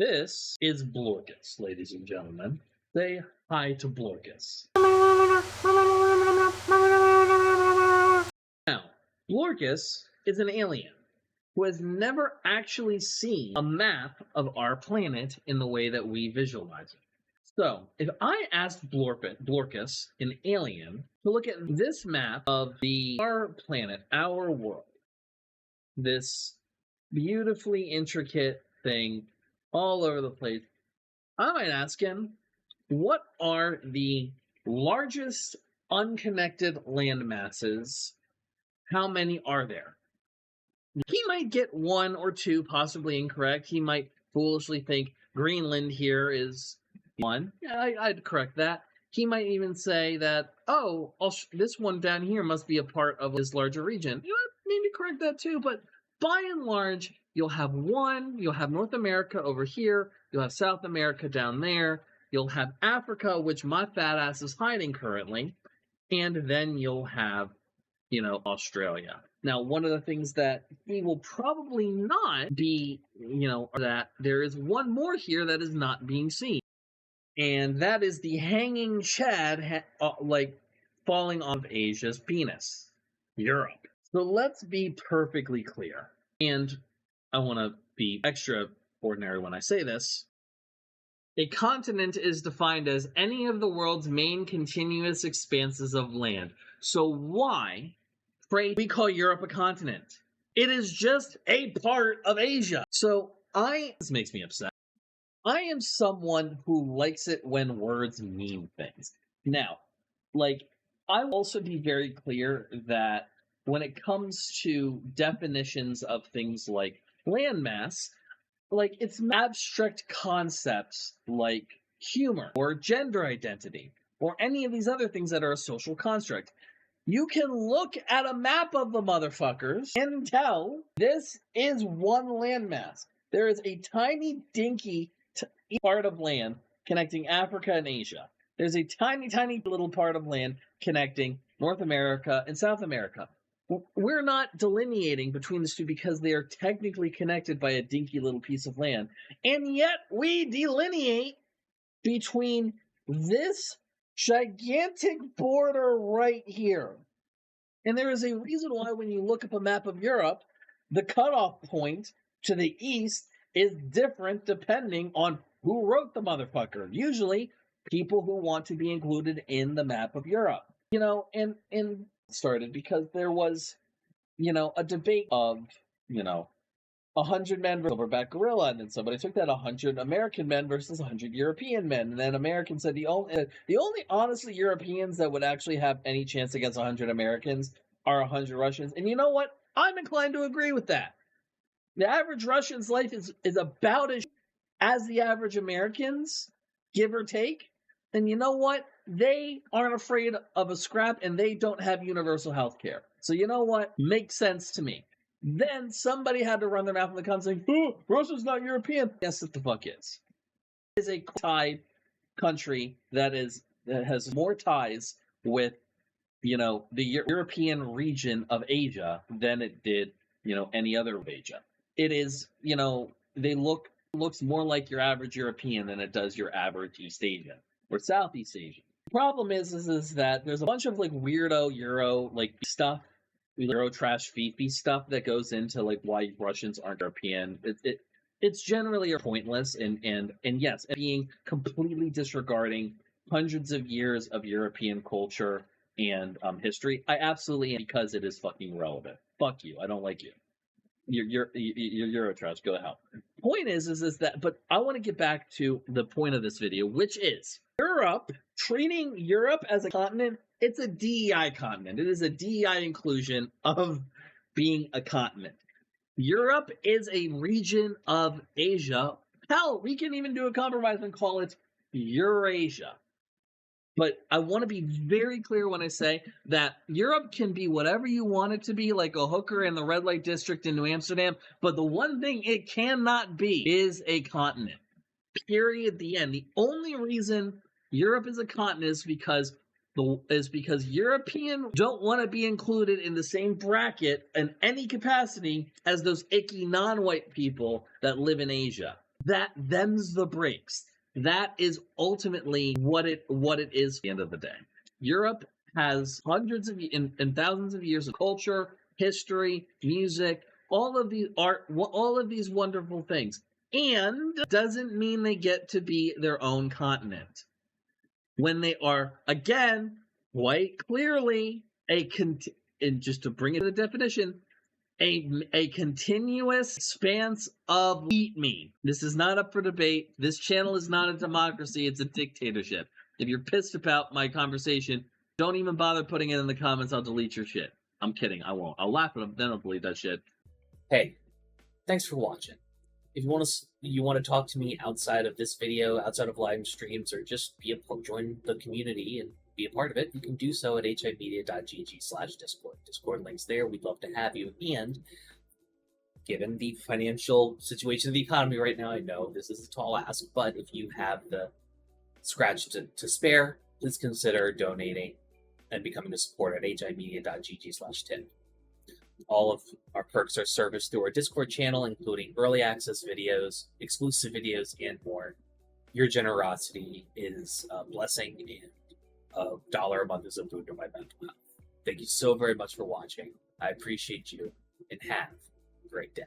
This is Blorkus, ladies and gentlemen. Say hi to Blorkus. Now, Blorkus is an alien who has never actually seen a map of our planet in the way that we visualize it. So, if I asked Blorkus, an alien, to look at this map of our planet, our world, this beautifully intricate thing all over the place, I might ask him, what are the largest unconnected land masses? How many are there? He might get one or two possibly incorrect. He might foolishly think Greenland here is one. Yeah, I'd correct that. He might even say that, oh, this one down here must be a part of this larger region. You know, maybe correct that too, but by and large, you'll have North America over here, you'll have South America down there, you'll have Africa, which my fat ass is hiding currently, and then you'll have, Australia. Now, one of the things that he will probably not be, that there is one more here that is not being seen, and that is the hanging Chad, falling off Asia's penis, Europe. So let's be perfectly clear, and I want to be extraordinary when I say this. A continent is defined as any of the world's main continuous expanses of land. So why, pray, we call Europe a continent? It is just a part of Asia. So this makes me upset. I am someone who likes it when words mean things. Now, I will also be very clear that when it comes to definitions of things like landmass, it's abstract concepts like humor or gender identity or any of these other things that are a social construct. You can look at a map of the motherfuckers and tell this is one landmass. There is a tiny, dinky part of land connecting Africa and Asia. There's a tiny, tiny little part of land connecting North America and South America. We're not delineating between the two because they are technically connected by a dinky little piece of land. And yet we delineate between this gigantic border right here. And there is a reason why when you look up a map of Europe, the cutoff point to the east is different depending on who wrote the motherfucker. Usually people who want to be included in the map of Europe. And started because there was, a debate of, 100 men versus silverback gorilla, and then somebody took that 100 American men versus 100 European men, and then Americans said the only honestly Europeans that would actually have any chance against 100 Americans are 100 Russians, and you know what? I'm inclined to agree with that. The average Russian's life is about as the average American's, give or take. And you know what? They aren't afraid of a scrap, and they don't have universal health care. So you know what? Makes sense to me. Then somebody had to run their mouth in the comments saying, oh, Russia's not European. Yes, it the fuck is. It is a tied country that has more ties with, the European region of Asia than it did, any other of Asia. It is, they looks more like your average European than it does your average East Asian or Southeast Asian. The problem is that there's a bunch of weirdo Euro stuff, Euro trash fifi stuff that goes into why Russians aren't European. It's generally pointless and yes, being completely disregarding hundreds of years of European culture and history. I absolutely am, because it is fucking relevant. Fuck you. I don't like you. You're Euro trash. Go to hell. Point is that, but I want to get back to the point of this video, which is Europe, treating Europe as a continent. It's a DEI continent. It is a DEI inclusion of being a continent. Europe is a region of Asia. Hell, we can even do a compromise and call it Eurasia. But I want to be very clear when I say that Europe can be whatever you want it to be, like a hooker in the red light district in New Amsterdam. But the one thing it cannot be is a continent. Period. The end. The only reason Europe is a continent is because Europeans don't want to be included in the same bracket in any capacity as those icky non-white people that live in Asia. Them's the breaks. That is ultimately what it is at the end of the day. Europe has hundreds of and thousands of years of culture, history, music, all of these art, all of these wonderful things, and doesn't mean they get to be their own continent when they are, again, quite clearly and just to bring it to the definition, a continuous expanse of eat me. This is not up for debate. This channel is not a democracy. It's a dictatorship. If you're pissed about my conversation, don't even bother putting it in the comments. I'll delete your shit. I'm kidding. I won't. I'll laugh at them. Then I'll delete that shit. Hey, thanks for watching. If you want to talk to me outside of this video, outside of live streams, or just join the community and be a part of it, you can do so at HIMediaTV/Discord. Discord links there. We'd love to have you. And given the financial situation of the economy right now, I know this is a tall ask, but if you have the scratch to spare, please consider donating and becoming a supporter at HIMedia.gg/tip. All of our perks are serviced through our Discord channel, including early access videos, exclusive videos, and more. Your generosity is a blessing, and $1 a month is a boon to my mental health. Thank you so very much for watching. I appreciate you, and have a great day.